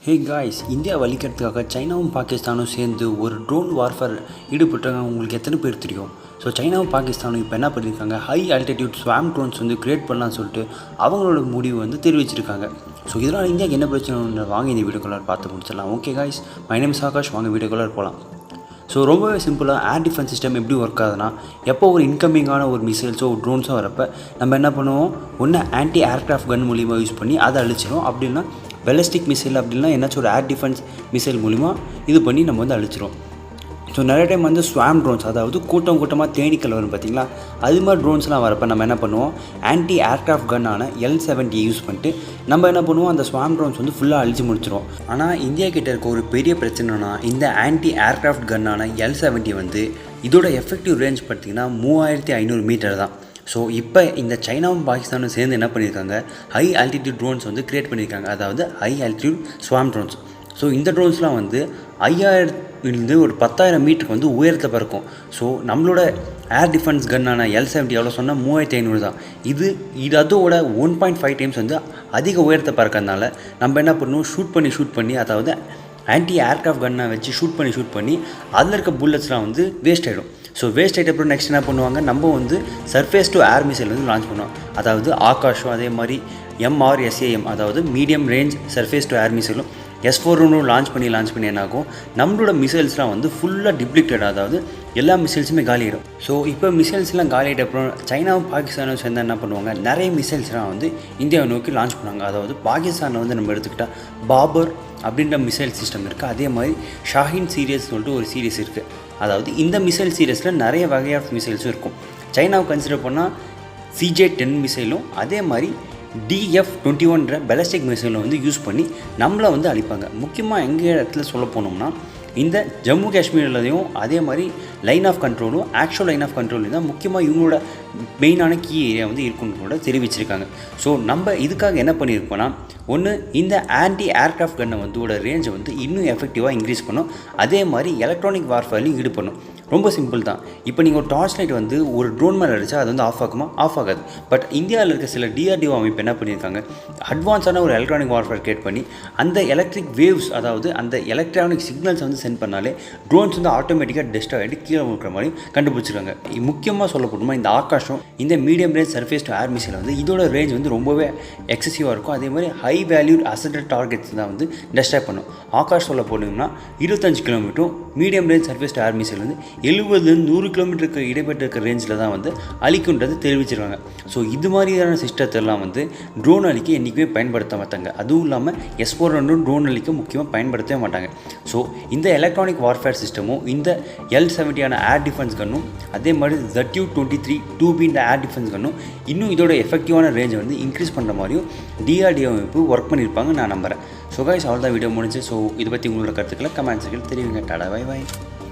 Hey guys, India வலிக்கிறதுக்காக சைனாவும் பாகிஸ்தானும் சேர்ந்து ஒரு ட்ரோன் வார்ஃபேர் ஈடுபட்டாங்க. உங்களுக்கு எத்தனை பேர் தெரியும்? ஸோ சைனாவும் பாகிஸ்தானும் இப்போ என்ன பண்ணியிருக்காங்க, ஹை ஆல்டிடியூட் ஸ்வாம் ட்ரோன்ஸ் கிரியேட் பண்ணலாம்னு சொல்லிட்டு அவங்களோட முடிவு தெரிவிச்சிருக்காங்க. ஸோ இதனால் இந்தியாவுக்கு என்ன பிரச்சனை வாங்க இந்த வீடியோ கலர் பார்த்து முடிச்சிடலாம். Okay guys, my name is Akash. வாங்க வீடியோ கலர் போகலாம். ஸோ ரொம்பவே சிம்பிளாக ஏர் டிஃபென்ஸ் சிஸ்டம் எப்படி ஒர்க் ஆகுதுன்னா, எப்போ ஒரு இன்கமிங்கான ஒரு மிசைல்ஸோ ஒரு ட்ரோன்ஸோ வரப்போ நம்ம என்ன பண்ணுவோம், ஒன்று ஆன்டி ஏர்க்ராஃப்ட் கன் மூலிமா யூஸ் பண்ணி அதை அழிச்சிடும். அப்படின்னா பெலஸ்டிக் மிசைல் அப்படின்னா என்னாச்சும் ஒரு ஏர் டிஃபென்ஸ் மிசைல் மூலிமா இது பண்ணி நம்ம அழிச்சிடும். ஸோ நிறைய டைம் ஸ்வாம் ட்ரோன்ஸ், அதாவது கூட்டம் கூட்டமாக தேனீக்கள் வரும் பார்த்தீங்களா, அது மாதிரி ட்ரோன்ஸ்லாம் வரப்போ நம்ம என்ன பண்ணுவோம், ஆன்டி ஏர்க்ராஃப்ட் கன்னான L-70 யூஸ் பண்ணிட்டு நம்ம என்ன பண்ணுவோம், அந்த ஸ்வாம் ட்ரோன்ஸ் ஃபுல்லாக அழிச்சு முடிச்சிடும். ஆனால் இந்தியா கிட்டே இருக்க ஒரு பெரிய பிரச்சனைனா, இந்த ஆன்டி ஏர்க்ராஃப்ட் கன்னான L-70 இதோட எஃபெக்டிவ் ரேஞ்ச் பார்த்திங்கன்னா 3500 மீட்டர் தான். ஸோ இப்போ இந்த சைனாவும் பாகிஸ்தானும் சேர்ந்து என்ன பண்ணியிருக்காங்க, ஹை ஆல்டிடியூட் ட்ரோன்ஸ் கிரியேட் பண்ணியிருக்காங்க, அதாவது ஹை ஆல்டிடியூட் ஸ்வாம் ட்ரோன்ஸ். ஸோ இந்த ட்ரோன்ஸ்லாம் 5000 ஒரு 10,000 மீட்டருக்கு உயரத்தை பறக்கும். ஸோ நம்மளோட ஏர் டிஃபென்ஸ் கன்னான L-70 எவ்வளோ சொன்னால் 3500 தான். இது அதோட 1.5 டைம்ஸ் அதிக உயரத்தை பறக்கிறதுனால நம்ம என்ன பண்ணுவோம், ஷூட் பண்ணி அதாவது ஆன்டி ஏர்க்ராஃப்ட் கன்னை வச்சு ஷூட் பண்ணி அதில் இருக்க புல்லட்ஸ்லாம் வேஸ்ட் ஆகிடும். ஸோ வேஸ்ட் ஆகிட்ட அப்புறம் நெக்ஸ்ட் என்ன பண்ணுவாங்க, நம்ம surface to air missile launch பண்ணுவோம். அதாவது ஆகாஷும் அதே மாதிரி MRSAM, அதாவது medium range surface to air மிசைலும் S-400 லான்ச் பண்ணி என்னாகும், நம்மளோட மிசைல்ஸ்லாம் ஃபுல்லாக டிப்ளிக்டட், அதாவது எல்லா மிசைல்ஸுமே காலியிடும். ஸோ இப்போ மிசைல்ஸ்லாம் காலியிட்ட அப்புறம் சைனாவும் பாகிஸ்தானும் சேர்ந்து என்ன பண்ணுவாங்க, நிறைய மிசைல்ஸ்லாம் இந்தியாவை நோக்கி லான்ச் பண்ணுவாங்க. அதாவது பாகிஸ்தானில் நம்ம எடுத்துக்கிட்டால் பாபர் அப்படின்ற மிசைல் சிஸ்டம் இருக்குது. அதே மாதிரி ஷாஹின் சீரியஸ் சொல்லிட்டு ஒரு சீரிஸ் இருக்குது. அதாவது இந்த மிசைல் சீரியஸில் நிறைய வகை ஆஃப் மிசைல்ஸும் இருக்கும். சைனாவை கன்சிடர் பண்ணால் CJ-10 மிசைலும் அதே மாதிரி DF-21 பெலஸ்டிக் மிசைலும் யூஸ் பண்ணி நம்மளை அழிப்பாங்க. முக்கியமாக எங்கள் இடத்துல சொல்ல போனோம்னா, இந்த ஜம்மு காஷ்மீர்லையும் அதே மாதிரி லைன் ஆஃப் கண்ட்ரோலும் ஆக்சுவல் லைன் ஆஃப் கண்ட்ரோலும் தான் முக்கியமாக இவங்களோட மெயினான கீ ஏரியா இருக்குன்னு கூட தெரிவிச்சிருக்காங்க. ஸோ நம்ம இதுக்காக என்ன பண்ணியிருக்கோன்னா, ஒன்று இந்த ஆன்டி ஏர்க்ராஃப்ட் கன்னை ரேஞ்சை இன்னும் எஃபெக்டிவாக இன்க்ரீஸ் பண்ணும். அதே மாதிரி எலக்ட்ரானிக் வார்ஃபேர்லையும் ஈடுபடும். ரொம்ப சிம்பிள் தான். இப்போ நீங்கள் ஒரு டார்ச் லைட் ஒரு ட்ரோன் மேலே அடித்தா அது ஆஃப் ஆகுமா? ஆஃப் ஆகாது. பட் இந்தியாவில் இருக்க சில DRDO அமைப்பு என்ன பண்ணியிருக்காங்க, அட்வான்ஸான ஒரு எலக்ட்ரானிக் வார்ஃபேர் கிரியேட் பண்ணி அந்த எலக்ட்ரிக் வேவ்ஸ், அதாவது அந்த எலக்ட்ரானிக் சிக்னல்ஸ் சென்ட் பண்ணாலே ட்ரோன்ஸ் ஆட்டோமேட்டிக்காக டெஸ்ட் ஆகிட்டு கீழே இருக்கிற மாதிரி கண்டுபிடிச்சிருக்காங்க. முக்கியமாக சொல்ல போட்டோமா, இந்த ஆகாஷம் இந்த medium range surface to air missile இதோட ரேஞ்ச் ரொம்பவே எக்ஸசிவாக இருக்கும். அதே மாதிரி ஹை வேல்யூட் அசட்டட் டார்கெட்ஸ் தான் டெஸ்ட்ராய் பண்ணும். ஆகாஷ் சொல்ல போனீங்கன்னா 25 கிலோமீட்டரும், medium range surface to air missile 70-100 கிலோமீட்டருக்கு இடைப்பட்ட இருக்க ரேஞ்சில் தான் அழிக்குன்றது தெரிவிச்சிருக்காங்க. ஸோ இது மாதிரியான சிஸ்டத்தெல்லாம் ட்ரோன் அழிக்க என்றைக்குமே பயன்படுத்த மாட்டாங்க. அதுவும் இல்லாமல் S-400 ட்ரோன் அழிக்க முக்கியமாக பயன்படுத்தவே மாட்டாங்க. ஸோ இந்த எலக்ட்ரானிக் வார்ஃபேர் சிஸ்டமும் இந்த L-70 ஏர் டிஃபென்ஸ் கன்னும் அதே மாதிரி ZU-23 2B ஏர் டிஃபென்ஸ் கன்னும் இன்னும் இதோட எஃபெக்டிவான ரேஞ்சை இன்க்ரீஸ் பண்ணுற மாதிரியும் DRDO அமைப்பு ஒர்க் பண்ணியிருப்பாங்க நான் நம்புகிறேன். ஸோ கைஸ், அவ்வளோதான் வீடியோ முடிஞ்சு. ஸோ இதை பற்றி உங்களோட கருத்துக்களை கமெண்ட் செக்ஷனில் தெரிவிங்க. Tata, bye by.